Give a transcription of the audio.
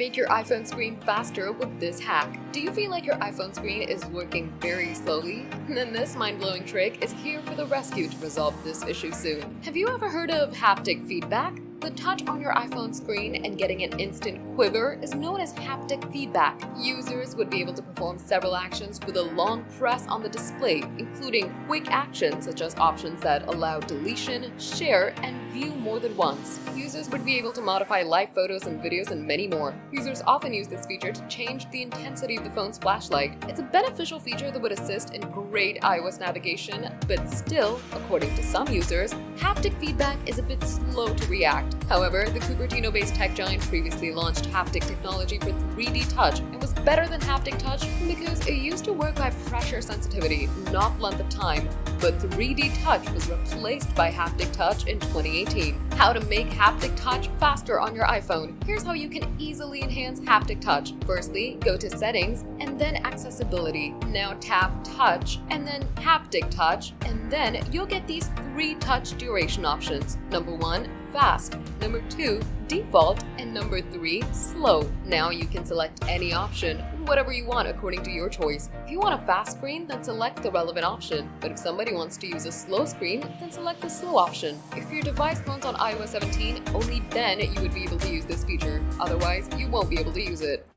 Make your iPhone screen faster with this hack. Do you feel like your iPhone screen is working very slowly? Then this mind-blowing trick is here for the rescue to resolve this issue soon. Have you ever heard of haptic feedback? The touch on your iPhone screen and getting an instant quiver is known as haptic feedback. Users would be able to perform several actions with a long press on the display, including quick actions such as options that allow deletion, share, and view more than once. Users would be able to modify live photos and videos and many more. Users often use this feature to change the intensity of the phone's flashlight. It's a beneficial feature that would assist in great iOS navigation, but still, according to some users, haptic feedback is a bit slow to react. However, the Cupertino-based tech giant previously launched haptic technology for 3D touch and was better than haptic touch because it used to work by pressure sensitivity, not length of time. But 3D touch was replaced by haptic touch in 2018. How to make haptic touch faster on your iPhone. Here's how you can easily enhance haptic touch. Firstly, go to Settings and then Accessibility. Now tap Touch and then Haptic Touch, and then you'll get these 3 touch duration options. Number 1, fast. Number 2, default, and number 3, slow. Now you can select any option, whatever you want according to your choice. If you want a fast screen, then select the relevant option. But if somebody wants to use a slow screen, then select the slow option. If your device runs on iOS 17, only then you would be able to use this feature. Otherwise, you won't be able to use it.